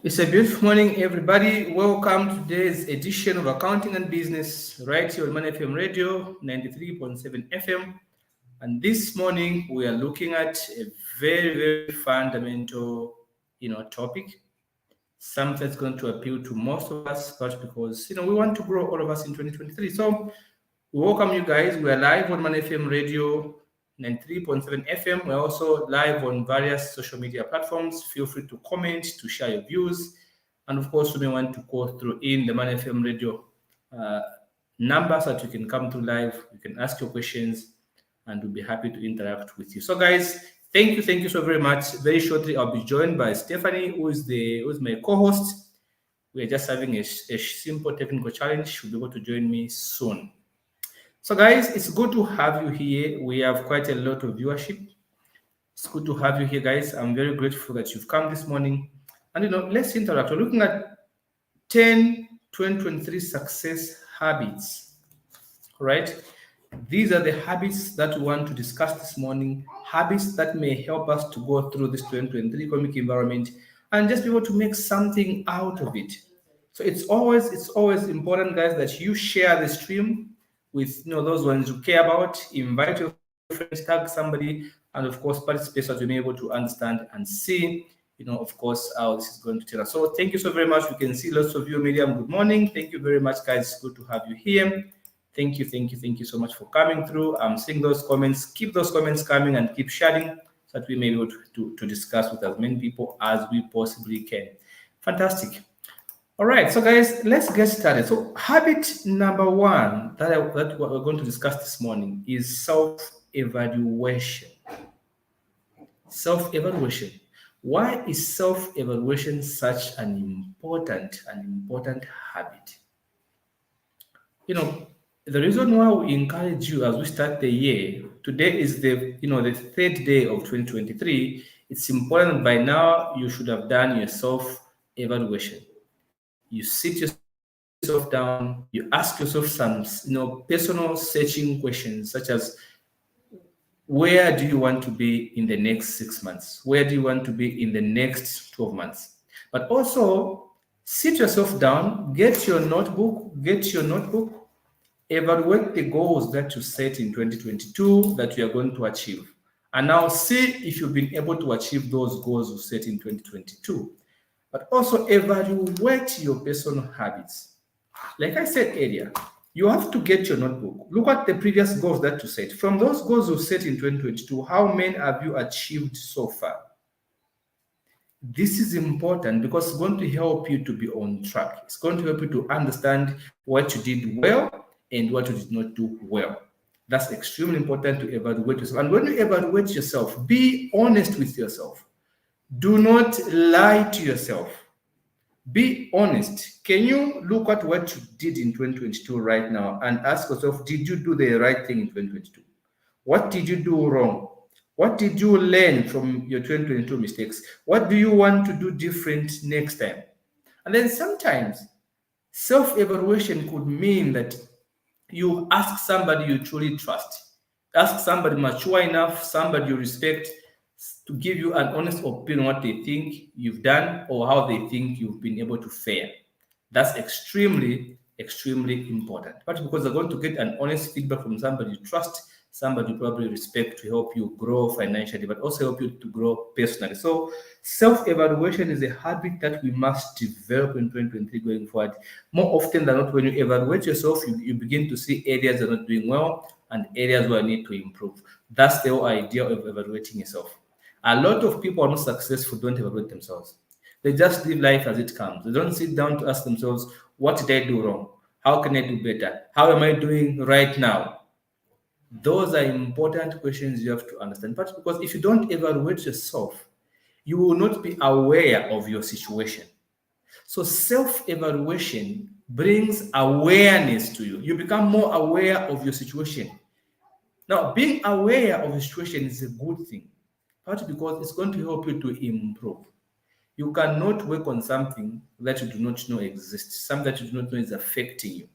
It's a beautiful morning, everybody. Welcome to today's edition of Accounting and Business, right here on Money FM Radio 93.7 FM. And this morning we are looking at a very fundamental, topic. Something that's going to appeal to most of us, but because we want to grow all of us in 2023. So we welcome you guys. We are live on Money FM Radio 93.7 FM. We're also live on various social media platforms. Feel free to comment, to share your views. And of course, you may want to call through in the Money FM Radio uh, number so that you can come to live. You can ask your questions and we'll be happy to interact with you. So, guys, thank you so very much. Very shortly, I'll be joined by Stephanie, who's my co-host. We're just having a simple technical challenge. She'll be able to join me soon. So, guys, it's good to have you here. We have quite a lot of viewership. It's good to have you here, guys. I'm very grateful that you've come this morning. And, let's interact. We're looking at 10 2023 success habits, right? These are the habits that we want to discuss this morning, habits that may help us to go through this 2023 economic environment and just be able to make something out of it. So it's always important, guys, that you share the stream with those ones you care about, invite your friends, tag somebody, and of course participate so that you'll be able to understand and see of course, how this is going to tell us. So thank you so very much. We can see lots of you, Miriam. Good morning. Thank you very much, guys. It's good to have you here. Thank you so much for coming through. I'm seeing those comments. Keep those comments coming and keep sharing so that we may be able to discuss with as many people as we possibly can. Fantastic. All right, so guys, let's get started. So habit number one that we're going to discuss this morning is self-evaluation. Self-evaluation. Why is self-evaluation such an important habit? The reason why we encourage you as we start the year, today is the third day of 2023. It's important by now you should have done your self-evaluation. You sit yourself down, you ask yourself some personal searching questions such as, where do you want to be in the next 6 months? Where do you want to be in the next 12 months? But also, sit yourself down, get your notebook, evaluate the goals that you set in 2022 that you are going to achieve. And now see if you've been able to achieve those goals you set in 2022. But also evaluate your personal habits. Like I said earlier, you have to get your notebook. Look at the previous goals that you set. From those goals you set in 2022, how many have you achieved so far? This is important because it's going to help you to be on track. It's going to help you to understand what you did well and what you did not do well. That's extremely important to evaluate yourself. And when you evaluate yourself, be honest with yourself. Do not lie to yourself. Be honest. Can you look at what you did in 2022 right now and ask yourself, did you do the right thing in 2022? What did you do wrong? What did you learn from your 2022 mistakes? What do you want to do different next time? And then sometimes self-evaluation could mean that you ask somebody you truly trust. Ask somebody mature enough, somebody you respect, to give you an honest opinion on what they think you've done or how they think you've been able to fare. That's extremely important. But because they're going to get an honest feedback from somebody you trust, somebody you probably respect, to help you grow financially, but also help you to grow personally. So self-evaluation is a habit that we must develop in 2023 going forward. More often than not, when you evaluate yourself, you begin to see areas that are not doing well and areas where you need to improve. That's the whole idea of evaluating yourself. A lot of people are not successful, don't evaluate themselves. They just live life as it comes. They don't sit down to ask themselves, what did I do wrong? How can I do better? How am I doing right now? Those are important questions you have to understand. But because if you don't evaluate yourself, you will not be aware of your situation. So self-evaluation brings awareness to you. You become more aware of your situation. Now, being aware of the situation is a good thing, partly because it's going to help you to improve. You cannot work on something that you do not know exists, something that you do not know is affecting you.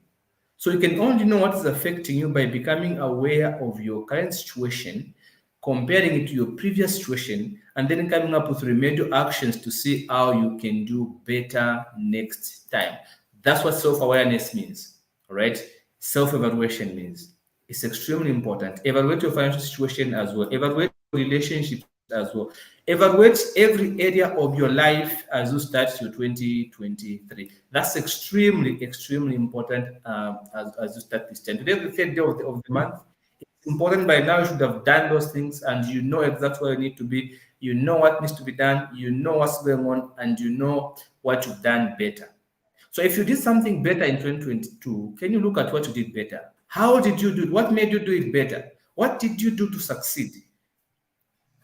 So you can only know what is affecting you by becoming aware of your current situation, comparing it to your previous situation, and then coming up with remedial actions to see how you can do better next time. That's what self-awareness means, all right? Self-evaluation means. It's extremely important. Evaluate your financial situation as well. Evaluate relationships as well. Evaluate every area of your life as you start your 2023. That's extremely important as you start this time. Today is the third day of the month. It's important by now. You should have done those things, and you know exactly where you need to be. You know what needs to be done. You know what's going on, and you know what you've done better. So if you did something better in 2022, can you look at what you did better? How did you do it? What made you do it better? What did you do to succeed?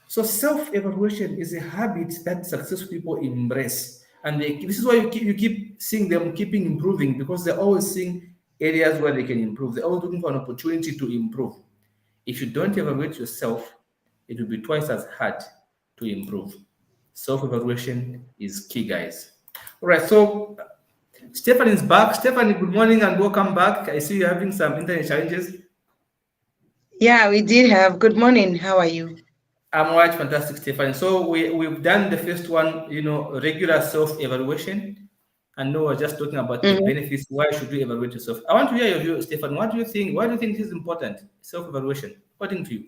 So self-evaluation is a habit that successful people embrace. And this is why you keep seeing them keeping improving, because they're always seeing areas where they can improve. They're always looking for an opportunity to improve. If you don't evaluate yourself, it will be twice as hard to improve. Self-evaluation is key, guys. All right, so Stephanie is back. Stephanie, good morning and welcome back. I see you're having some internet challenges. Yeah, we did have. Good morning. How are you? I'm right, fantastic, Stephanie. So we've done the first one, regular self-evaluation. And now we're just talking about the Mhm. benefits. Why should you evaluate yourself? I want to hear your view, Stefan. What do you think? Why do you think this is important? Self-evaluation, according to you.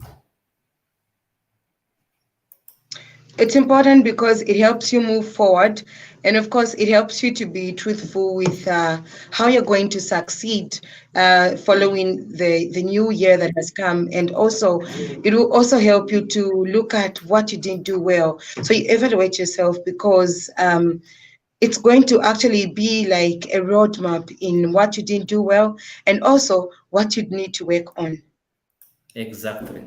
It's important because it helps you move forward. And of course, it helps you to be truthful with how you're going to succeed following the new year that has come. And also, it will also help you to look at what you didn't do well. So you evaluate yourself because it's going to actually be like a roadmap in what you didn't do well and also what you need to work on. Exactly.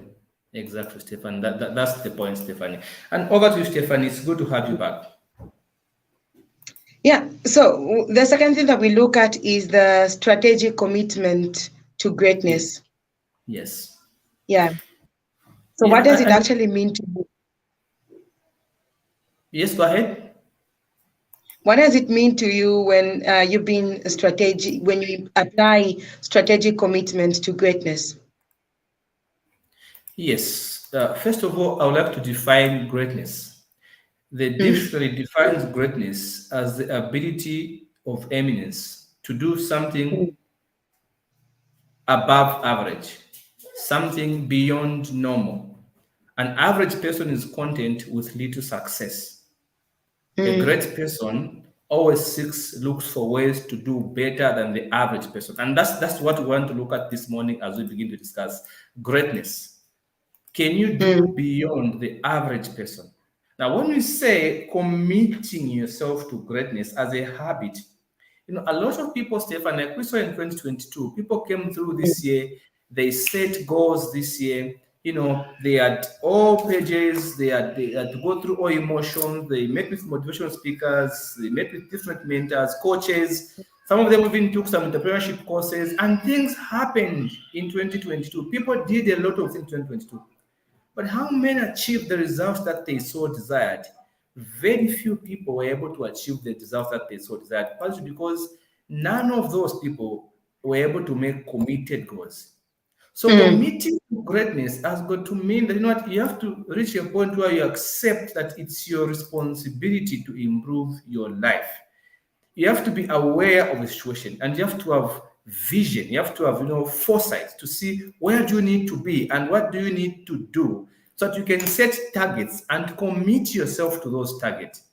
Exactly, Stefan. That's the point, Stephanie. And over to you, Stephanie. It's good to have you back. Yeah, so the second thing that we look at is the strategic commitment to Yes. greatness. Yes. Yeah. So Yeah. what does it And actually mean to you? yes, go ahead. What does it mean to you when you've been strategic, when you apply strategic commitment to greatness? Yes. First of all, I would like to define greatness. The Mm, dictionary defines greatness as the ability of eminence to do something mm, above average, something beyond normal. An average person is content with little success. A mm, great person always looks for ways to do better than the average person. And that's what we want to look at this morning as we begin to discuss greatness. Can you do mm, beyond the average person? Now, when we say committing yourself to greatness as a habit, a lot of people, Stefan, like we saw in 2022, people came through this year, they set goals this year, they had all pages, they had to go through all emotions, they met with motivational speakers, they met with different mentors, coaches. Some of them even took some entrepreneurship courses, and things happened in 2022. People did a lot of things in 2022. But how many achieved the results that they so desired? Very few people were able to achieve the results that they so desired, partly because none of those people were able to make committed goals. So mm, committing to greatness has got to mean that you have to reach a point where you accept that it's your responsibility to improve your life. You have to be aware of the situation, and you have to have vision. You have to have foresight to see where do you need to be and what do you need to do, so that you can set targets and commit yourself to those targets.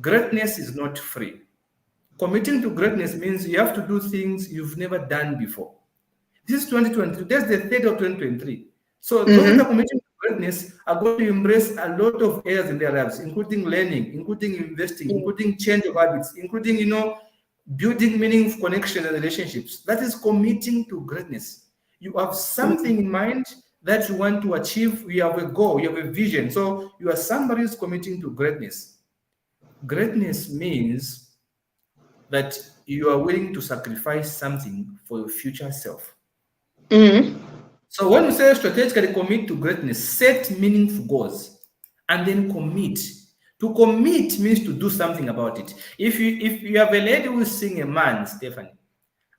Greatness is not free. Committing to greatness means you have to do things you've never done before. This is 2022. That's the third of 2023. So those that are mm-hmm, committing to greatness are going to embrace a lot of areas in their lives, including learning, including investing, mm, including change of habits, including building meaningful connections and relationships. That is committing to greatness. You have something mm, in mind that you want to achieve. You have a goal, you have a vision. So you are somebody who's committing to greatness. Greatness means that you are willing to sacrifice something for your future self. mm, So when we say strategically commit to greatness, set meaningful goals and then commit. To commit means to do something about it. If you have a lady who is seeing a man, Stephanie,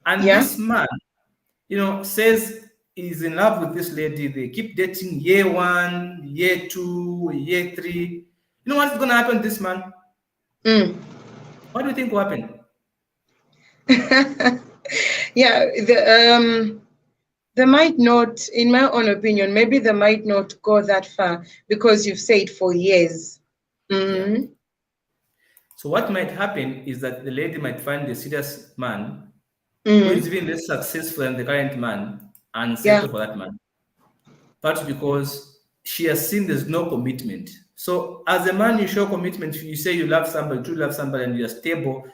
and yeah. this man, says he's in love with this lady, they keep dating year one, year two, year three. You know what's going to happen this month? What do you think will happen? Yeah, they might not, in my own opinion, maybe they might not go that far because you've said for years. Yeah. So what might happen is that the lady might find a serious man who is even less successful than the current man and settle for that man. That's because she has seen there's no commitment. So as a man, you show commitment. You say you love somebody, truly love somebody, and you're stable.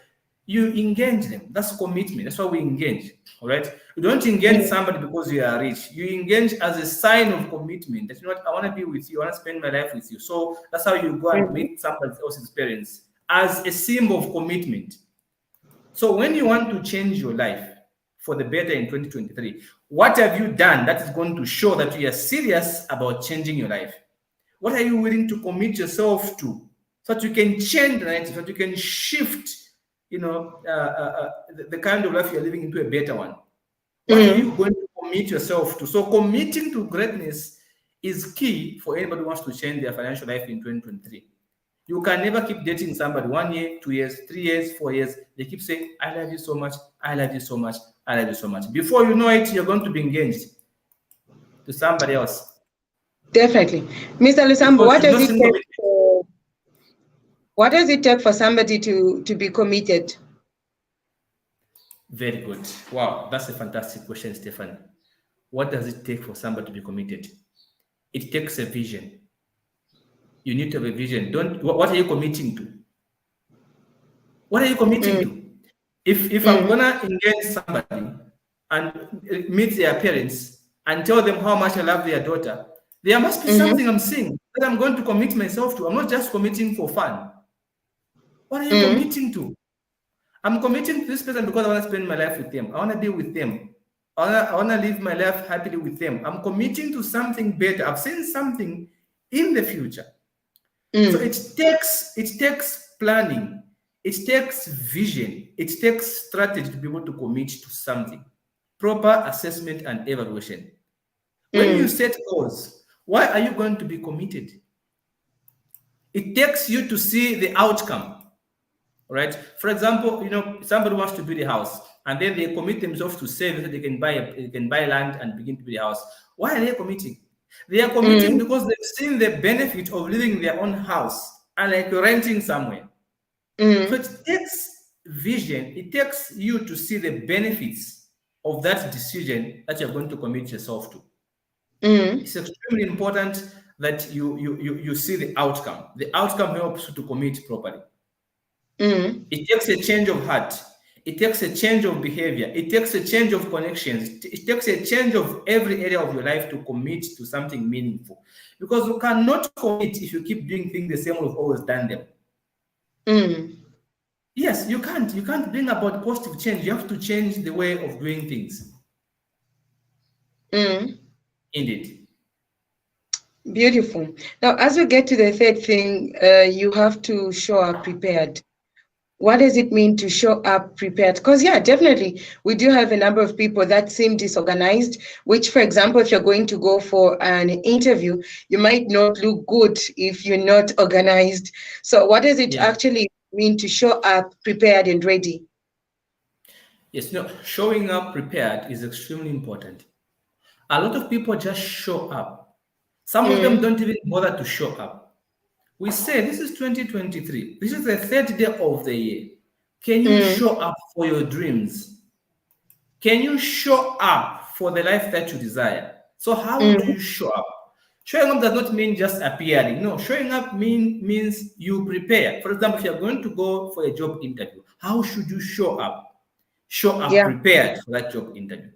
You engage them. That's commitment. That's why we engage. All right. You don't engage somebody because you are rich. You engage as a sign of commitment. That, you know what, I want to be with you. I want to spend my life with you. So that's how you go and meet somebody else's parents as a symbol of commitment. So when you want to change your life for the better in 2023, what have you done that is going to show that you are serious about changing your life? What are you willing to commit yourself to so that you can change the narrative, so that you can shift, the kind of life you're living into a better one? What are you going to commit yourself to? So committing to greatness is key for anybody who wants to change their financial life in 2023. You can never keep dating somebody 1 year, 2 years, 3 years, 4 years. They keep saying, I love you so much, I love you so much, I love you so much. Before you know it, you're going to be engaged to somebody else. Definitely. Mr. Lusambo, what does it take for somebody to be committed? Very good. Wow, that's a fantastic question, Stefan. What does it take for somebody to be committed? It takes a vision. You need to have a vision. What are you committing to? What are you committing to? If I'm gonna engage somebody and meet their parents and tell them how much I love their daughter, there must be something I'm seeing that I'm going to commit myself to. I'm not just committing for fun. What are you committing to? I'm committing to this person because I want to spend my life with them. I want to be with them. I want to live my life happily with them. I'm committing to something better. I've seen something in the future. So it takes planning. It takes vision. It takes strategy to be able to commit to something. Proper assessment and evaluation. When you set goals, why are you going to be committed? It takes you to see the outcome. Right? For example, somebody wants to build a house and then they commit themselves to save so that they can buy land and begin to build a house. Why are they committing? They are committing because they've seen the benefit of living in their own house and like renting somewhere. So it takes vision. It takes you to see the benefits of that decision that you're going to commit yourself to. It's extremely important that you see the outcome. The outcome helps you to commit properly. It takes a change of heart. It takes a change of behavior. It takes a change of connections. It takes a change of every area of your life to commit to something meaningful. Because you cannot commit if you keep doing things the same way you've always done them. Yes, you can't. You can't bring about positive change. You have to change the way of doing things. Indeed. Beautiful. Now, as we get to the third thing, you have to show up prepared. What does it mean to show up prepared? Because, yeah, definitely, we do have a number of people that seem disorganized, which, for example, if you're going to go for an interview, you might not look good if you're not organized. So what does it actually mean to show up prepared and ready? Yes, showing up prepared is extremely important. A lot of people just show up. Some of them don't even bother to show up. We say this is 2023. This is the third day of the year. Can you show up for your dreams? Can you show up for the life that you desire? So how do you show up? Showing up does not mean just appearing. No, showing up means you prepare. For example, if you're going to go for a job interview, how should you show up? Show up prepared for that job interview.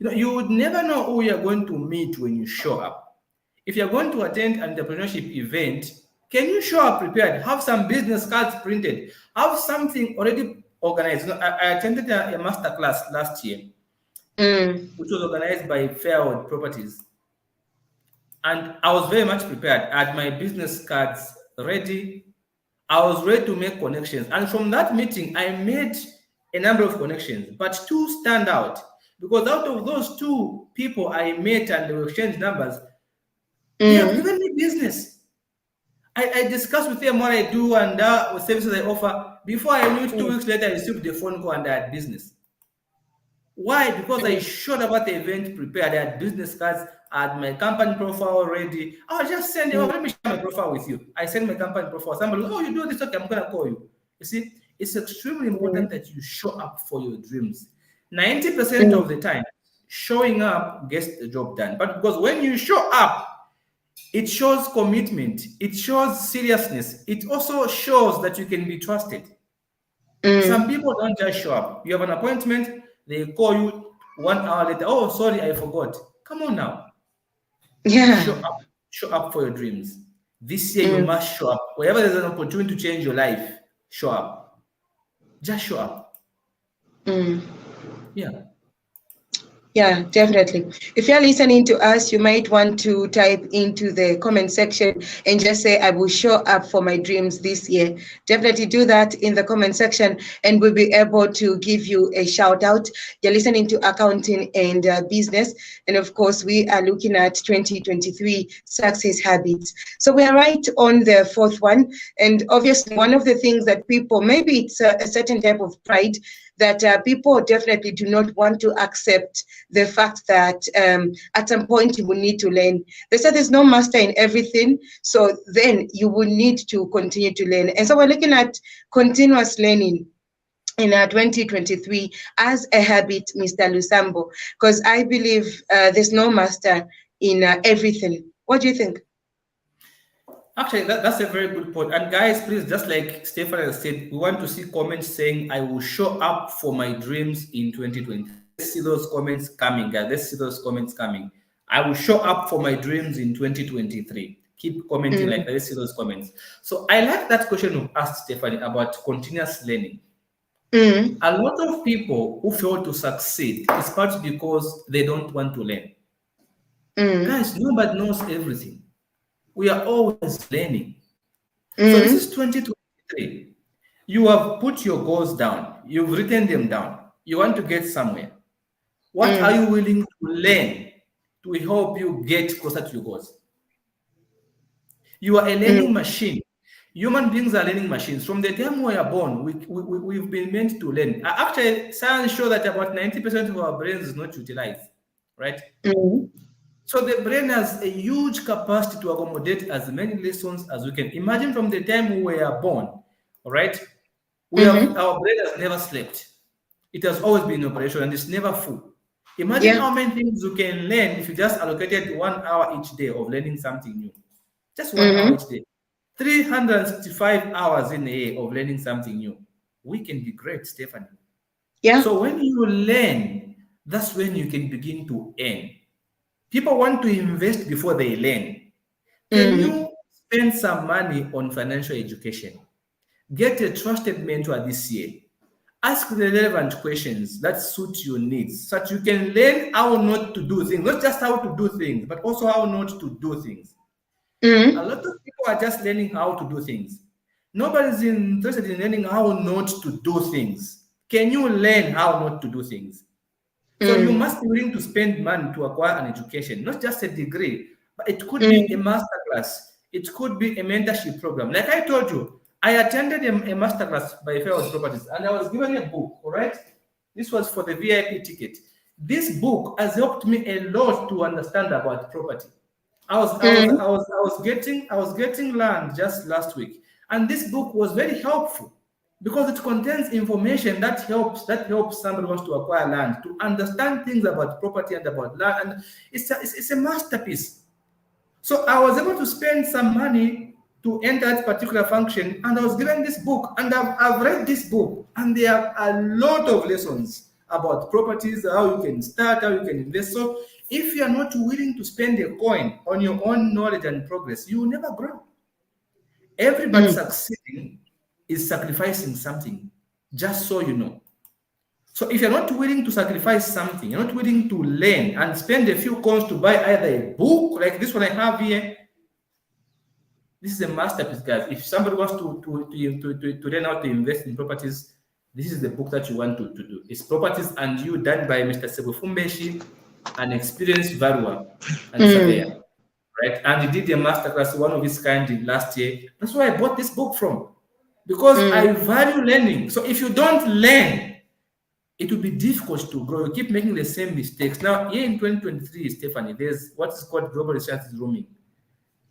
You would never know who you're going to meet when you show up. If you're going to attend an entrepreneurship event, can you show up prepared? Have some business cards printed. Have something already organized. I attended a master class last year, which was organized by Fairwood Properties. And I was very much prepared. I had my business cards ready. I was ready to make connections. And from that meeting, I made a number of connections, but two stand out. Because out of those two people I met and they exchanged numbers, they have given me business. I discuss with them what I do and what services I offer. Before I knew it, 2 weeks later, I received the phone call and I had business. Why? Because I showed about the event prepared. I had business cards, I had my company profile ready. I was just sending, let me share my profile with you. I send my company profile. Somebody, oh, you do this, okay, I'm going to call you. You see, it's extremely important that you show up for your dreams. 90% of the time, showing up gets the job done. But because when you show up, it shows commitment, it shows seriousness, it also shows that you can be trusted. Some people don't just show up. You have an appointment, they call you 1 hour later. Oh, sorry, I forgot. Come on now. Yeah. Show up for your dreams. This year you must show up. Wherever there's an opportunity to change your life, show up. Just show up. Yeah. Yeah, definitely. If you're listening to us, you might want to type into the comment section and just say, I will show up for my dreams this year. Definitely do that in the comment section and we'll be able to give you a shout out. You're listening to Accounting and Business. And of course, we are looking at 2023 success habits. So we are right on the fourth one. And obviously, one of the things that people, maybe it's a certain type of pride, that people definitely do not want to accept the fact that at some point you will need to learn. They said there's no master in everything, so then you will need to continue to learn. And so we're looking at continuous learning in 2023 as a habit, Mr. Lusambo, because I believe there's no master in everything. What do you think? Actually, that's a very good point. And guys, please, just like Stefan has said, we want to see comments saying, I will show up for my dreams in 2020. Let's see those comments coming, guys. Let's see those comments coming. I will show up for my dreams in 2023. Keep commenting like that. Let's see those comments. So I like that question you asked, Stephanie, about continuous learning. A lot of people who fail to succeed is partly because they don't want to learn. Guys, nobody knows everything. We are always learning. So this is 2023. You have put your goals down. You've written them down. You want to get somewhere. What are you willing to learn to help you get closer to your goals? You are a learning machine. Human beings are learning machines. From the time we are born, we've been meant to learn. Actually, science shows that about 90% of our brains is not utilized, right? So the brain has a huge capacity to accommodate as many lessons as we can. Imagine from the time we were born, all right? Our brain has never slept. It has always been in operation and it's never full. Imagine how many things you can learn if you just allocated 1 hour each day of learning something new. Just 1 hour each day. 365 hours in a year of learning something new. We can be great, Stephanie. Yeah. So when you learn, that's when you can begin to earn. People want to invest before they learn. Can you spend some money on financial education? Get a trusted mentor this year. Ask the relevant questions that suit your needs so that you can learn how not to do things. Not just how to do things, but also how not to do things. A lot of people are just learning how to do things. Nobody's interested in learning how not to do things. Can you learn how not to do things? So you must be willing to spend money to acquire an education, not just a degree, but it could be a masterclass. It could be a mentorship program. Like I told you, I attended a masterclass by Fairhouse Properties and I was given a book, all right? This was for the VIP ticket. This book has helped me a lot to understand about property. I was getting land just last week, and this book was very helpful because it contains information that helps somebody who wants to acquire land to understand things about property and about land, and it's a masterpiece. So I was able to spend some money to enter that particular function, and I was given this book, and I've read this book, and there are a lot of lessons about properties, how you can start, how you can invest. So if you are not willing to spend a coin on your own knowledge and progress, you will never grow. Everybody succeeding is sacrificing something, just so you know. So if you're not willing to sacrifice something, you're not willing to learn and spend a few coins to buy either a book like this one I have here. This is a masterpiece, guys. If somebody wants to learn how to invest in properties, this is the book that you want to do. It's Properties and You, done by Mr. Sebufumbeshi, an experienced valuer and surveyor, right? And he did a masterclass, one of his kind last year. That's where I bought this book from, because I value learning. So if you don't learn, it will be difficult to grow. You keep making the same mistakes. Now, here in 2023, Stephanie, there's what is called global research is rooming.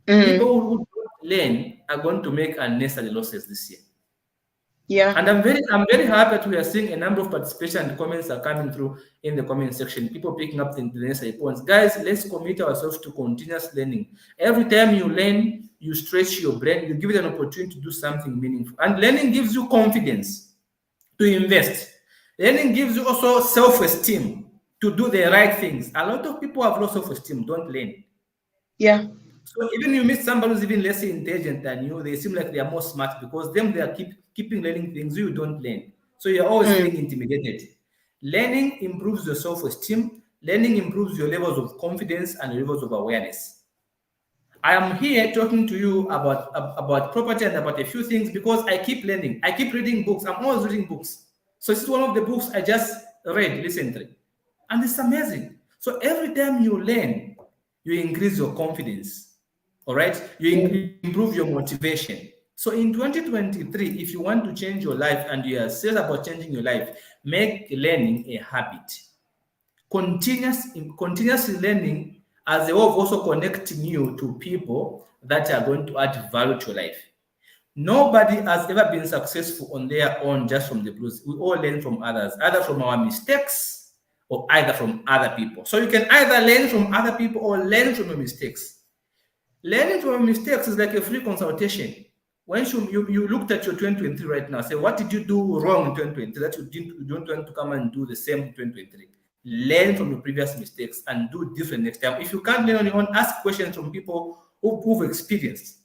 People who don't learn are going to make unnecessary losses this year. Yeah. And I'm very happy that we are seeing a number of participation and comments are coming through in the comment section. People picking up the necessary points. Guys, let's commit ourselves to continuous learning. Every time you learn, you stretch your brain, you give it an opportunity to do something meaningful. And learning gives you confidence to invest. Learning gives you also self-esteem to do the right things. A lot of people have low self-esteem, don't learn. Yeah. So even you meet somebody who's even less intelligent than you, they seem like they are more smart because they are keeping learning things you don't learn. So you're always feeling intimidated. Learning improves your self-esteem. Learning improves your levels of confidence and your levels of awareness. I am here talking to you about property and about a few things because I keep learning. I keep reading books. I'm always reading books. So this is one of the books I just read recently. And it's amazing. So every time you learn, you increase your confidence. All right? You improve your motivation. So in 2023, if you want to change your life and you are serious about changing your life, make learning a habit. Continuous learning as a way of also connecting you to people that are going to add value to your life. Nobody has ever been successful on their own just from the blues. We all learn from others, either from our mistakes or either from other people. So you can either learn from other people or learn from your mistakes. Learning from your mistakes is like a free consultation. When you looked at your 2023 right now, say, what did you do wrong in 2023 that you don't want to come and do the same in 2023? Learn from your previous mistakes and do different next time. If you can't learn on your own, ask questions from people who've experienced.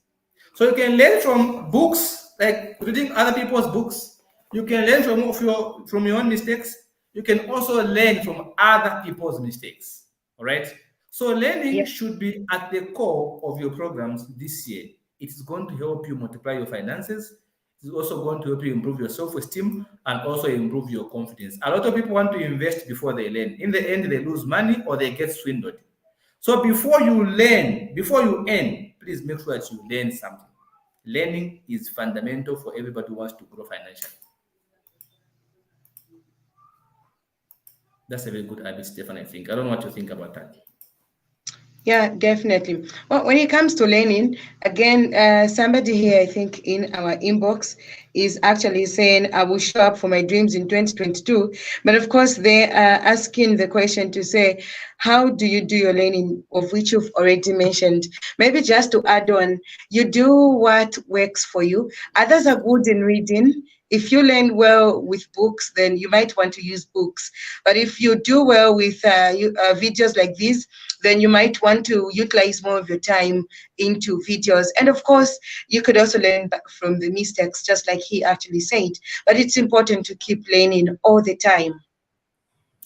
So you can learn from books, like reading other people's books. You can learn from your own mistakes. You can also learn from other people's mistakes. All right. So learning should be at the core of your programs this year. It is going to help you multiply your finances. It's also going to help you improve your self-esteem and also improve your confidence. A lot of people want to invest before they learn. In the end, they lose money or they get swindled. So before you learn, before you earn, please make sure that you learn something. Learning is fundamental for everybody who wants to grow financially. That's a very good habit, Stefan, I think. I don't know what you think about that. Yeah, definitely. Well, when it comes to learning, again, somebody here, I think in our inbox, is actually saying, I will show up for my dreams in 2022. But of course, they are asking the question to say, how do you do your learning, of which you've already mentioned? Maybe just to add on, you do what works for you. Others are good in reading. If you learn well with books, then you might want to use books. But if you do well with videos like this, then you might want to utilize more of your time into videos. And of course, you could also learn from the mistakes, just like he actually said. But it's important to keep learning all the time.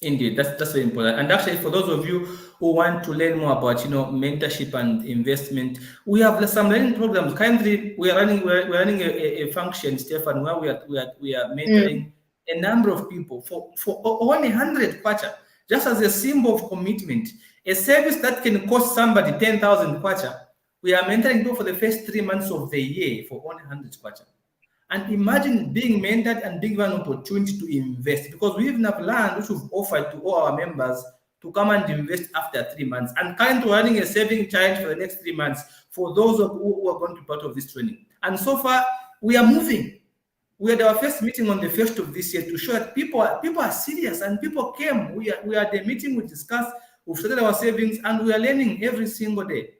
Indeed, that's very important. And actually, for those of you who want to learn more about mentorship and investment, we have some learning programs. Currently, we're running a function, Stefan, where we are mentoring a number of people for only 100 kwacha, just as a symbol of commitment. A service that can cost somebody 10,000 kwacha, we are mentoring people for the first 3 months of the year for only 100 kwacha. And imagine being mentored and being given an opportunity to invest, because we even have land which we've offered to all our members to come and invest after 3 months. And currently running a saving challenge for the next 3 months for those who are going to be part of this training. And so far, we are moving. We had our first meeting on the 1st of this year to show that people are serious and people came. We are at the meeting, we discussed, we've started our savings, and we are learning every single day.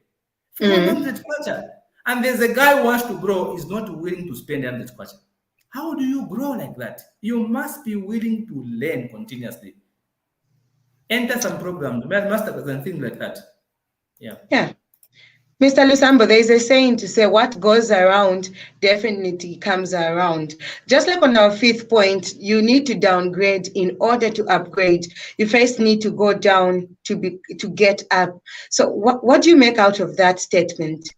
400 kwacha. And there's a guy who wants to grow, is not willing to spend 100 kwacha. How do you grow like that? You must be willing to learn continuously. Enter some programs, masterclass and things like that. Yeah. Mr. Lusambo, there is a saying to say what goes around definitely comes around. Just like on our 5th point, you need to downgrade in order to upgrade. You first need to go down to get up. So what do you make out of that statement?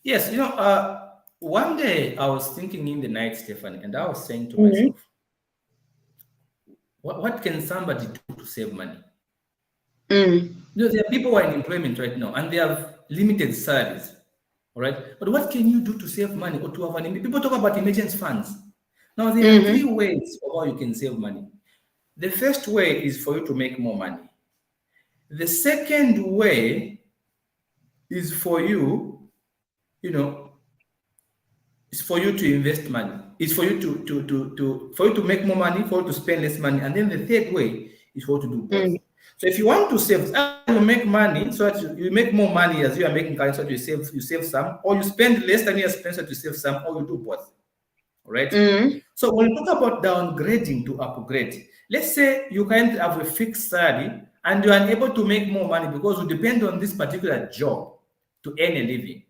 Yes, one day I was thinking in the night, Stephanie, and I was saying to myself, what can somebody do to save money? There are people who are in employment right now and they have limited salaries. All right. But what can you do to save money or to have an people talk about emergency funds? Now there are three ways of how you can save money. The first way is for you to make more money. The second way is for you, it's for you to invest money. It's for you to make more money, for you to spend less money. And then the third way is for you to do both. So if you want to save, you make money so that you make more money as you are making current, so that you save some, or you spend less than you spend so that you save some, or you do both. All right. So when we talk about downgrading to upgrade, let's say you can't have a fixed salary and you are unable to make more money because you depend on this particular job to earn a living.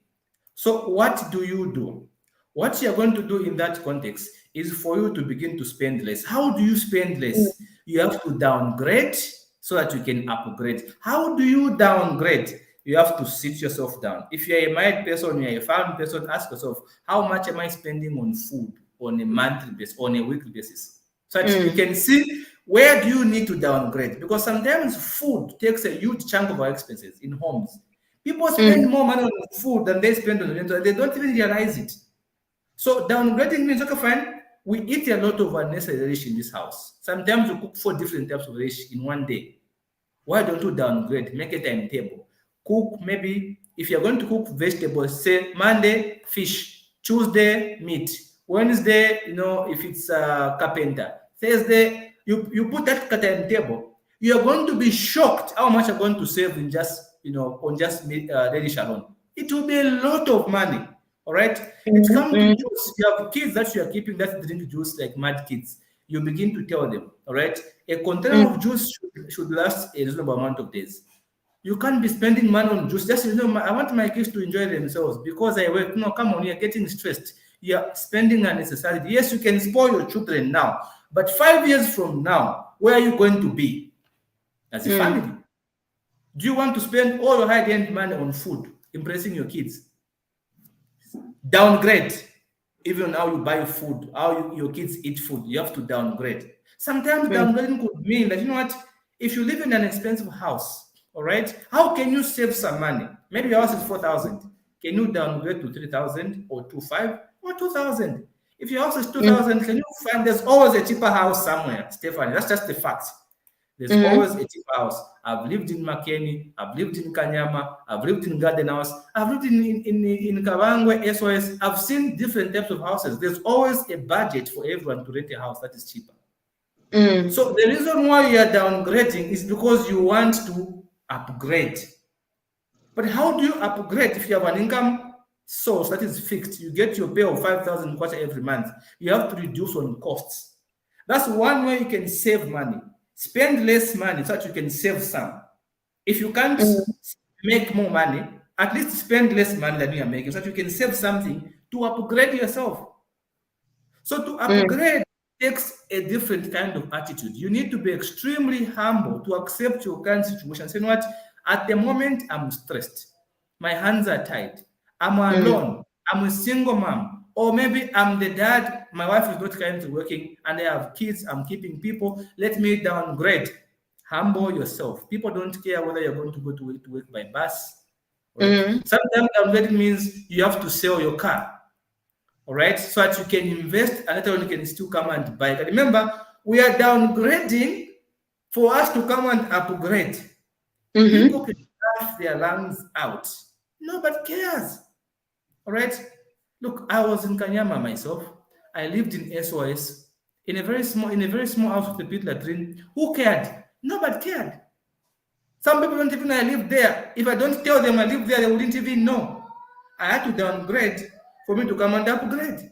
So what do you do? What you're going to do in that context is for you to begin to spend less. How do you spend less? You have to downgrade so that you can upgrade. How do you downgrade? You have to sit yourself down. If you're a married person, you're a family person, ask yourself, how much am I spending on food on a monthly basis, on a weekly basis? So that you can see where do you need to downgrade. Because sometimes food takes a huge chunk of our expenses in homes. People spend more money on food than they spend on rent, and they don't even realize it. So downgrading means, okay, fine, we eat a lot of unnecessary dish in this house. Sometimes we cook 4 different types of dish in one day. Why don't you downgrade? Make a timetable. Cook, maybe if you're going to cook vegetables, say Monday fish, Tuesday meat, Wednesday, if it's carpenter, Thursday, you put that timetable. You're going to be shocked how much you're going to save in just on just radish alone. It will be a lot of money. All right. It comes to juice. You have kids that you are keeping that drink juice like mad kids. You begin to tell them, all right, a container of juice should last a reasonable amount of days. You can't be spending money on juice. Just I want my kids to enjoy themselves because I work. No, come on, you're getting stressed. You're spending unnecessarily. Yes, you can spoil your children now, but 5 years from now, where are you going to be as a family? Do you want to spend all your high-end money on food, impressing your kids? Downgrade. Even how you buy food, how your kids eat food, you have to downgrade. Sometimes downgrading could mean that, if you live in an expensive house, all right, how can you save some money? Maybe your house is 4,000. Can you downgrade to 3,000 or 2,500 or 2,000? If your house is 2,000, can you find there's always a cheaper house somewhere, Stephanie? That's just the fact. There's always a cheaper house. I've lived in Makeni, I've lived in Kanyama, I've lived in Garden House, I've lived in Kavangwe, SOS. I've seen different types of houses. There's always a budget for everyone to rent a house that is cheaper. So the reason why you are downgrading is because you want to upgrade. But how do you upgrade if you have an income source that is fixed? You get your pay of 5,000 kwacha every month. You have to reduce on costs. That's one way you can save money. Spend less money so that you can save some. If you can't make more money, at least spend less money than you are making so that you can save something to upgrade yourself. So to upgrade takes a different kind of attitude. You need to be extremely humble to accept your current situation. Say, what? At the moment, I'm stressed. My hands are tied. I'm alone. I'm a single mom. Or maybe I'm the dad, my wife is not currently working, and I have kids, I'm keeping people. Let me downgrade. Humble yourself. People don't care whether you're going to go to work by bus. Right? Sometimes downgrading means you have to sell your car. All right, so that you can invest and later on you can still come and buy. And remember, we are downgrading for us to come and upgrade. People can laugh their lungs out. Nobody cares. All right. Look, I was in Kanyama myself. I lived in SOS in a very small house with a pit latrine. Who cared? Nobody cared. Some people don't even know I lived there. If I don't tell them I lived there, they wouldn't even know. I had to downgrade for me to come and upgrade.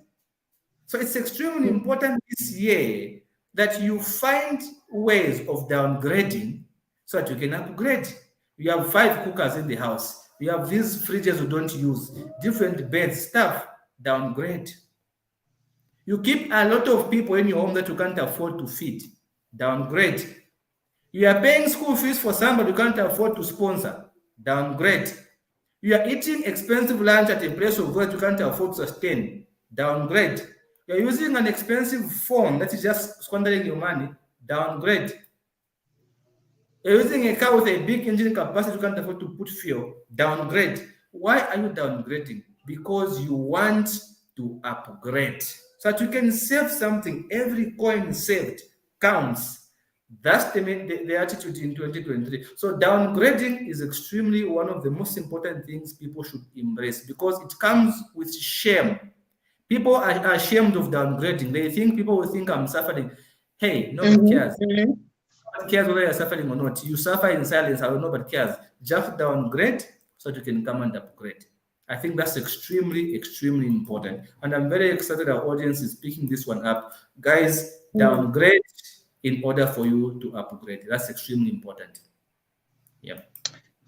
So it's extremely important this year that you find ways of downgrading so that you can upgrade. You have 5 cookers in the house. You have these fridges you don't use, different beds, stuff. Downgrade. You keep a lot of people in your home that you can't afford to feed. Downgrade. You are paying school fees for somebody you can't afford to sponsor. Downgrade. You are eating expensive lunch at a place of where you can't afford to sustain. Downgrade. You are using an expensive phone that is just squandering your money. Downgrade. You're using a car with a big engine capacity, you can't afford to put fuel. Downgrade. Why are you downgrading? Because you want to upgrade. So that you can save something. Every coin saved counts. That's the attitude in 2023. So downgrading is extremely one of the most important things people should embrace because it comes with shame. People are ashamed of downgrading. They think people will think I'm suffering. Hey, nobody cares. Nobody cares whether you're suffering or not. You suffer in silence, I will nobody cares. Just downgrade so that you can come and upgrade. I think that's extremely, extremely important. And I'm very excited our audience is picking this one up. Guys, downgrade in order for you to upgrade. That's extremely important. Yeah.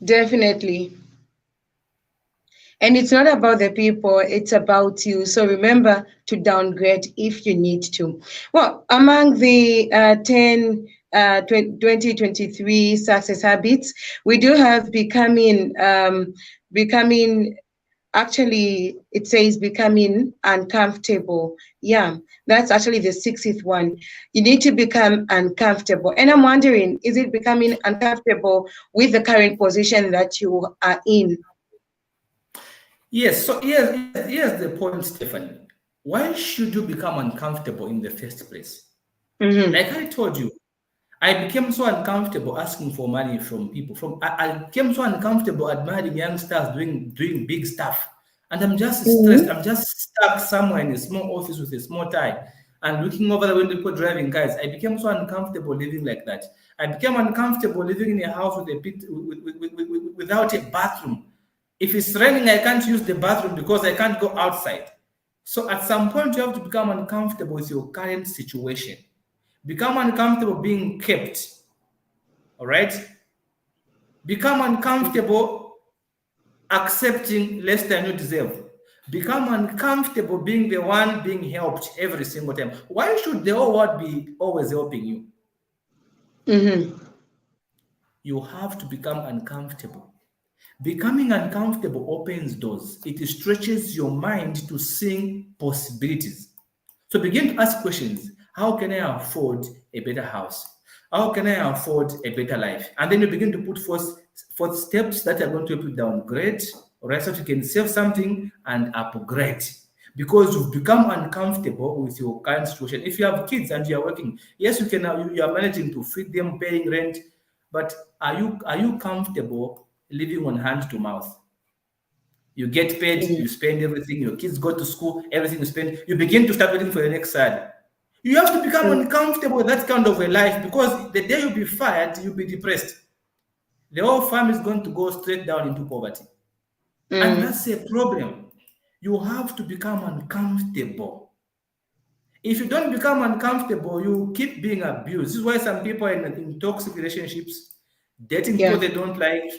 Definitely. And it's not about the people, it's about you. So remember to downgrade if you need to. Well, among the 10 2023 success habits, we do have becoming, actually, it says becoming uncomfortable. Yeah, that's actually the 60th one. You need to become uncomfortable. And I'm wondering, is it becoming uncomfortable with the current position that you are in? Yes, so here's the point, Stephanie. Why should you become uncomfortable in the first place? Like I told you, I became so uncomfortable asking for money from people. I became so uncomfortable admiring youngsters doing big stuff. And I'm just stressed. I'm just stuck somewhere in a small office with a small tie and looking over the window, people driving cars. I became so uncomfortable living like that. I became uncomfortable living in a house with a pit without a bathroom. If it's raining, I can't use the bathroom because I can't go outside. So at some point, you have to become uncomfortable with your current situation. Become uncomfortable being kept. All right? Become uncomfortable accepting less than you deserve. Become uncomfortable being the one being helped every single time. Why should the whole world be always helping you? You have to become uncomfortable. Becoming uncomfortable opens doors. It stretches your mind to see possibilities. So begin to ask questions. How can I afford a better house? How can I afford a better life? And then you begin to put forth steps that are going to help you downgrade, or right, so you can save something and upgrade. Because you've become uncomfortable with your current situation. If you have kids and you are working, yes, you are managing to feed them, paying rent, but are you comfortable living on hand to mouth? You get paid, you spend everything, your kids go to school, everything you spend, you begin to start waiting for the next salary. You have to become uncomfortable with that kind of a life because the day you'll be fired, you'll be depressed. The whole family is going to go straight down into poverty. And that's a problem. You have to become uncomfortable. If you don't become uncomfortable, you keep being abused. This is why some people are in toxic relationships, dating people they don't like,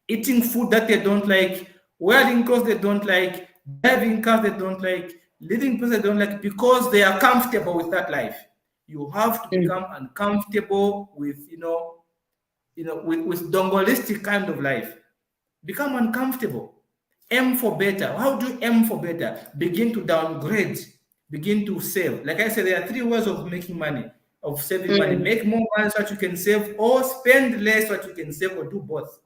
eating food that they don't like, wearing clothes they don't like, driving cars they don't like, living places they don't like, because they are comfortable with that life. You have to become uncomfortable with, with dongolistic kind of life. Become uncomfortable. Aim for better. How do you aim for better? Begin to downgrade. Begin to save. Like I said, there are 3 ways of making money, of saving money. Make more money so that you can save, or spend less so that you can save, or do both.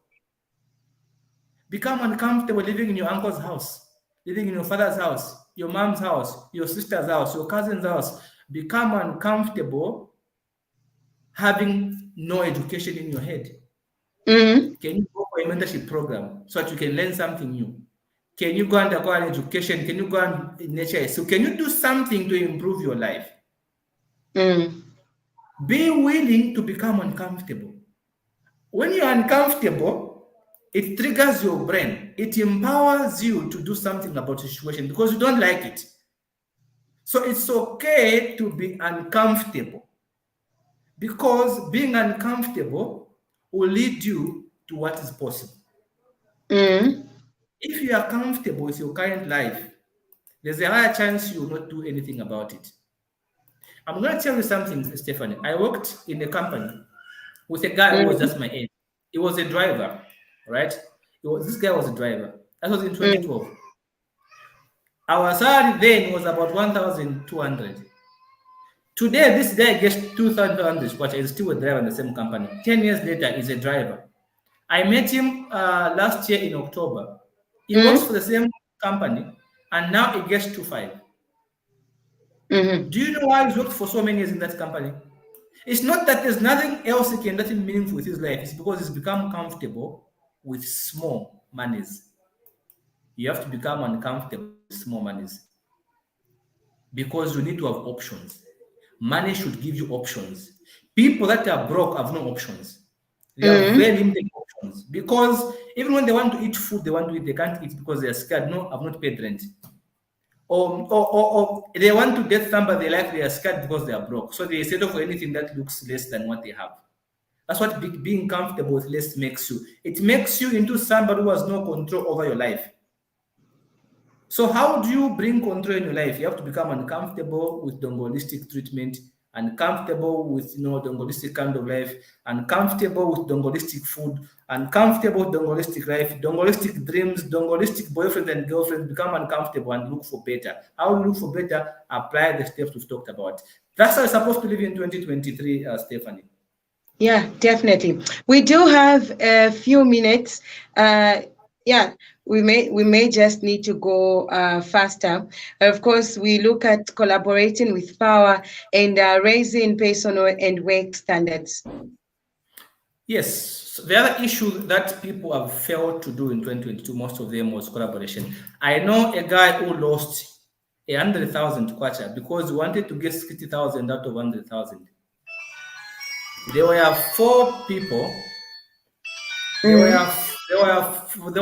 Become uncomfortable living in your uncle's house, living in your father's house, your mom's house, your sister's house, your cousin's house. Become uncomfortable having no education in your head. Can you go for a mentorship program so that you can learn something new? Can you go and acquire education? Can you go and nature? So can you do something to improve your life? Be willing to become uncomfortable. When you're uncomfortable, it triggers your brain. It empowers you to do something about the situation because you don't like it. So it's okay to be uncomfortable, because being uncomfortable will lead you to what is possible. If you are comfortable with your current life, there's a higher chance you will not do anything about it. I'm going to tell you something, Stephanie. I worked in a company with a guy who was just my age. He was a driver, right? This guy was a driver. That was in 2012. Our salary then was about 1,200. Today, this guy gets 2,500 kwacha, is still a driver in the same company. 10 years later, he's a driver. I met him last year in October. He works for the same company, and now he gets 2.5. Do you know why he's worked for so many years in that company? It's not that there's nothing else he can, nothing meaningful with his life. It's because he's become comfortable with small monies. You have to become uncomfortable with small monies because you need to have options. Money should give you options. People that are broke have no options. They have very limited options because even when they want to eat food, they can't eat because they are scared. No, I've not paid rent. Or they want to date somebody they are scared because they are broke. So they settle for anything that looks less than what they have. That's what being comfortable with less makes you. It makes you into somebody who has no control over your life. So how do you bring control in your life? You have to become uncomfortable with dongolistic treatment, uncomfortable with dongolistic kind of life, uncomfortable with dongolistic food, uncomfortable with dongolistic life, dongolistic dreams, dongolistic boyfriends and girlfriends. Become uncomfortable and look for better. How do you look for better? Apply the steps we've talked about. That's how you're supposed to live in 2023, Stephanie. Yeah, definitely. We do have a few minutes. Yeah, we may just need to go faster. Of course, we look at collaborating with power and raising personal and work standards. Yes, the other issue that people have failed to do in 2022, most of them was collaboration. I know a guy who lost 100,000 kwacha because he wanted to get 60,000 out of 100,000. There were 4 people. There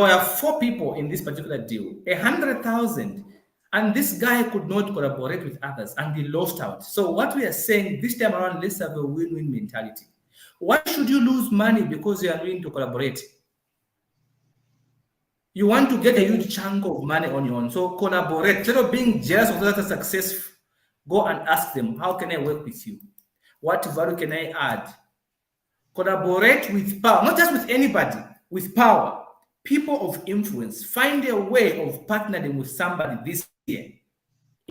were 4 people in this particular deal. 100,000, and this guy could not collaborate with others, and he lost out. So what we are saying this time around, let's have a win-win mentality. Why should you lose money because you are willing to collaborate? You want to get a huge chunk of money on your own, so collaborate. Instead of being jealous of that success, go and ask them, how can I work with you? What value can I add? Collaborate with power, not just with anybody, with power. People of influence, find a way of partnering with somebody this year.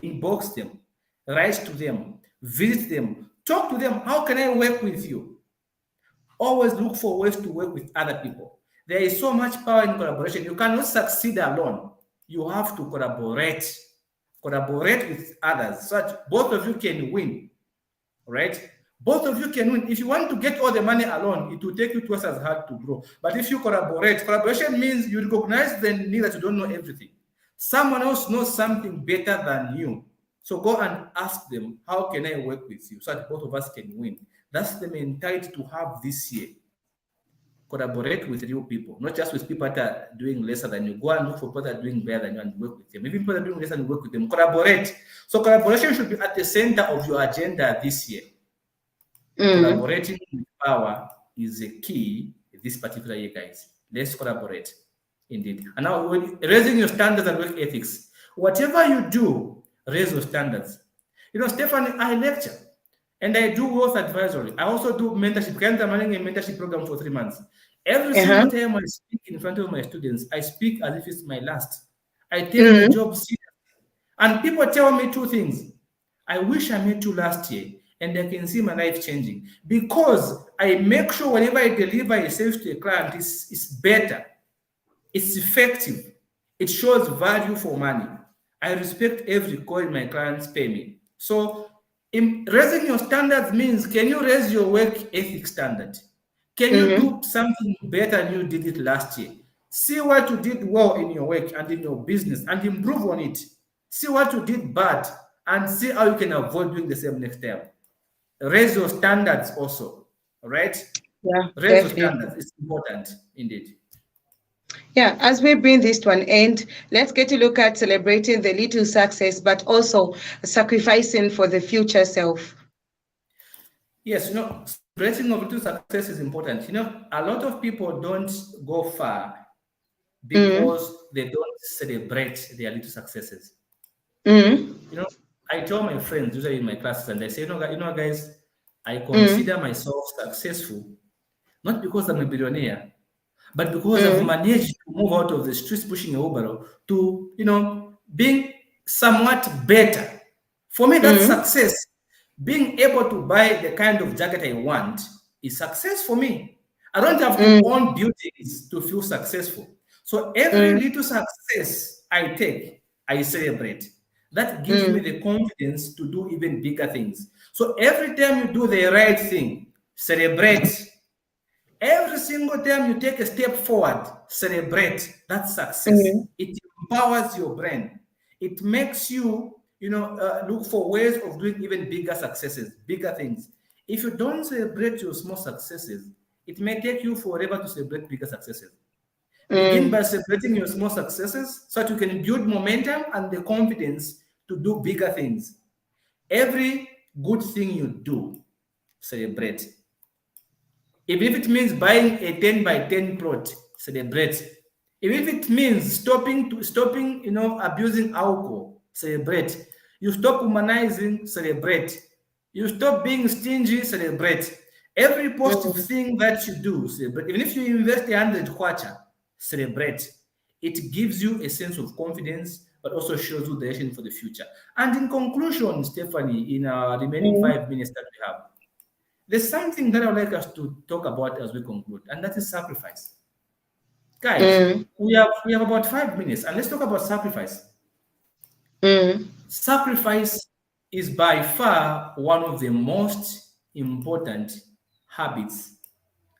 Inbox them, write to them, visit them, talk to them. How can I work with you? Always look for ways to work with other people. There is so much power in collaboration. You cannot succeed alone. You have to collaborate. Collaborate with others so that both of you can win, right? Both of you can win. If you want to get all the money alone, it will take you twice as hard to grow. But if you collaborate, collaboration means you recognize the need that you don't know everything. Someone else knows something better than you. So go and ask them, how can I work with you so that both of us can win? That's the mentality to have this year. Collaborate with real people, not just with people that are doing lesser than you. Go and look for people that are doing better than you and work with them. Even people that are doing lesser and work with them. Collaborate. So collaboration should be at the center of your agenda this year. Collaborating with power is a key this particular year, guys. Let's collaborate, indeed. And now, raising your standards and work ethics. Whatever you do, raise your standards. Stephanie, I lecture and I do wealth advisory. I also do mentorship. I'm running a mentorship program for 3 months. Every single time I speak in front of my students, I speak as if it's my last. I take the job seriously. And people tell me 2 things. I wish I met you last year, and I can see my life changing because I make sure whenever I deliver a service to a client, it's better, it's effective, it shows value for money. I respect every coin my clients pay me. So raising your standards means, can you raise your work ethic standard? Can you do something better than you did it last year? See what you did well in your work and in your business and improve on it. See what you did bad and see how you can avoid doing the same next time. Raise your standards also, right? Yeah, raise your standards. It's important, indeed. Yeah, as we bring this to an end, let's get to look at celebrating the little success, but also sacrificing for the future self. Yes, celebrating of little success is important. A lot of people don't go far because they don't celebrate their little successes. I tell my friends, usually in my classes, and I say, guys, I consider myself successful, not because I'm a billionaire, but because I've managed to move out of the streets pushing a wheelbarrow to, being somewhat better. For me, that's success. Being able to buy the kind of jacket I want is success for me. I don't have to own buildings to feel successful. So every little success I take, I celebrate. That gives me the confidence to do even bigger things. So every time you do the right thing, celebrate. Every single time you take a step forward, celebrate that success. It empowers your brain. It makes you, look for ways of doing even bigger successes, bigger things. If you don't celebrate your small successes, it may take you forever to celebrate bigger successes. Begin by celebrating your small successes so that you can build momentum and the confidence to do bigger things. Every good thing you do, celebrate. Even if it means buying a 10 by 10 plot, celebrate. Even if it means stopping, abusing alcohol, celebrate. You stop humanizing, celebrate. You stop being stingy, celebrate. Every positive thing that you do, celebrate. Even if you invest 100 kwacha, celebrate. It gives you a sense of confidence, but also shows you direction for the future. And in conclusion, Stephanie, in our remaining 5 minutes that we have, there's something that I would like us to talk about as we conclude, and that is sacrifice. Guys, we have about 5 minutes, and let's talk about sacrifice. Sacrifice is by far one of the most important habits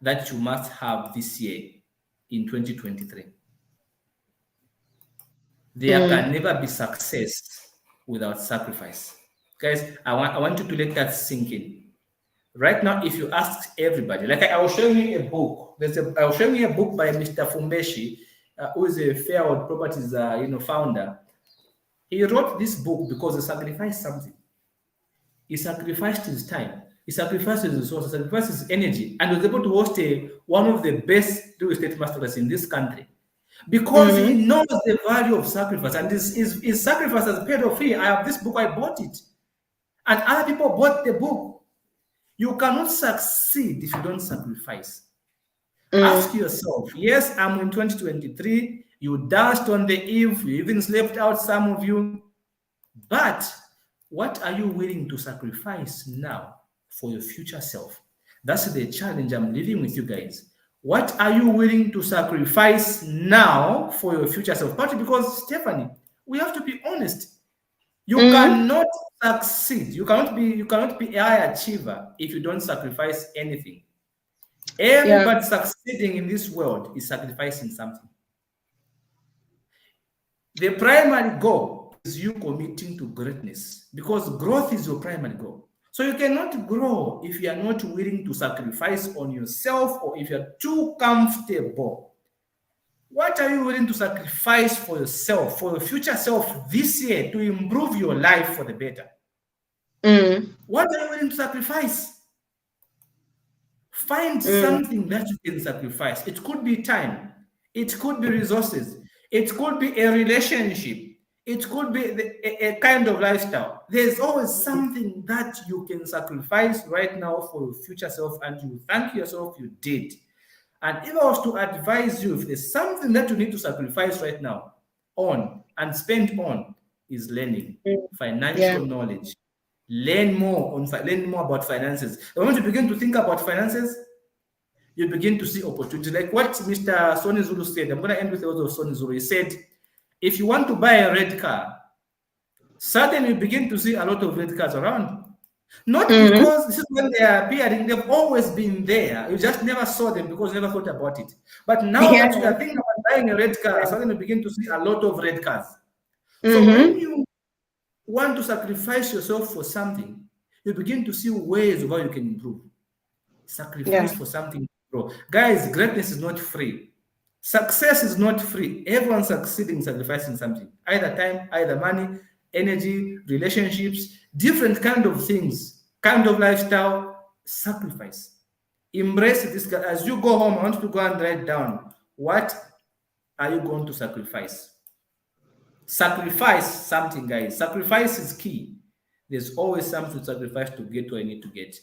that you must have this year in 2023. There can never be success without sacrifice. Guys, I want you to let that sink in. Right now, if you ask everybody, like I was showing you a book. I was showing you a book by Mr. Fumbeshi, who is a Fairworld Properties, founder. He wrote this book because he sacrificed something. He sacrificed his time. He sacrificed his resources, sacrificed his energy, and was able to host one of the best real estate masters in this country. Because he knows the value of sacrifice, and his sacrifice has paid off. I have this book, I bought it. And other people bought the book. You cannot succeed if you don't sacrifice. Ask yourself, yes, I'm in 2023. You danced on the eve, you even slept out, some of you. But what are you willing to sacrifice now for your future self? That's the challenge I'm leaving with you guys. What are you willing to sacrifice now for your future self? Partly because, Stephanie, we have to be honest. You cannot succeed. You cannot be a high achiever if you don't sacrifice anything. Everybody succeeding in this world is sacrificing something. The primary goal is you committing to greatness, because growth is your primary goal. So you cannot grow if you are not willing to sacrifice on yourself, or if you are too comfortable. What are you willing to sacrifice for yourself, for your future self this year, to improve your life for the better? What are you willing to sacrifice? Find something that you can sacrifice. It could be time. It could be resources. It could be a relationship. It could be a kind of lifestyle. There's always something that you can sacrifice right now for your future self, and you thank yourself you did. And if I was to advise you, if there's something that you need to sacrifice right now on and spend on, is learning financial knowledge. Learn more about finances. The moment you begin to think about finances, you begin to see opportunities. Like what Mr. Sonny Zulu said, I'm going to end with the words of Sonny Zulu. He said, if you want to buy a red car, suddenly you begin to see a lot of red cars around. Not because this is when they are appearing, they've always been there. You just never saw them because you never thought about it. But now that you are thinking about buying a red car, suddenly you begin to see a lot of red cars. So when you want to sacrifice yourself for something, you begin to see ways of how you can improve. Sacrifice for something to grow. Guys, greatness is not free. Success is not free. Everyone's succeeding, sacrificing something. Either time, either money, energy, relationships, different kind of things, kind of lifestyle. Sacrifice. Embrace this. As you go home, I want you to go and write down, what are you going to sacrifice? Sacrifice something, guys. Sacrifice is key. There's always something to sacrifice to get where I need to get.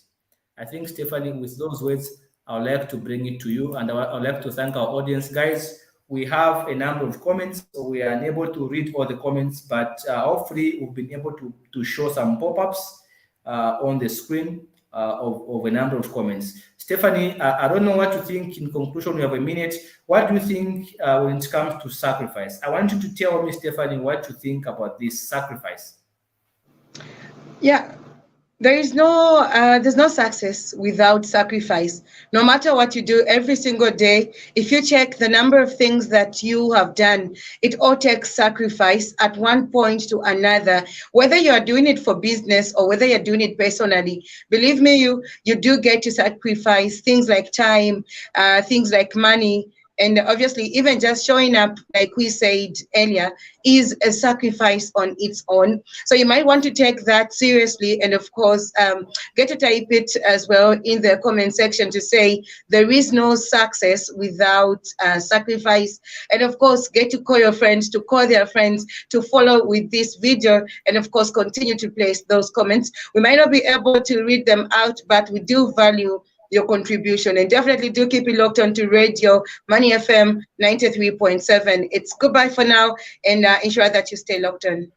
I think, Stephanie, with those words, I would like to bring it to you, and I would like to thank our audience. Guys, we have a number of comments, so we are unable to read all the comments, but hopefully we've been able to show some pop-ups. on the screen of a number of comments. Stephanie, I don't know what you think. In conclusion, we have a minute. What do you think when it comes to sacrifice? I want you to tell me, Stephanie, what you think about this sacrifice. Yeah, there's no success without sacrifice. No matter what you do every single day, if you check the number of things that you have done, it all takes sacrifice at one point to another. Whether you are doing it for business or whether you're doing it personally, believe me, you do get to sacrifice things like time, things like money. And obviously, even just showing up, like we said earlier, is a sacrifice on its own. So you might want to take that seriously, and of course, get to type it as well in the comment section to say there is no success without sacrifice. And of course, get to call your friends, to call their friends, to follow with this video, and of course, continue to place those comments. We might not be able to read them out, but we do value your contribution, and definitely do keep it locked on to Radio Money FM 93.7. It's goodbye for now, and ensure that you stay locked on.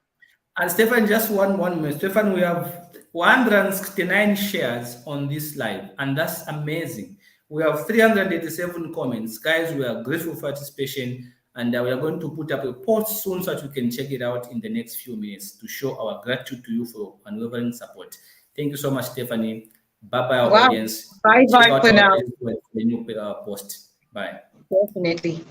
And Stefan, just one minute. Stefan, we have 169 shares on this live, and that's amazing. We have 387 comments. Guys, we are grateful for participation, and we are going to put up a post soon so that you can check it out in the next few minutes to show our gratitude to you for unwavering support. Thank you so much, Stephanie. Bye-bye, audience. Bye-bye for now. The new post. Bye. Definitely.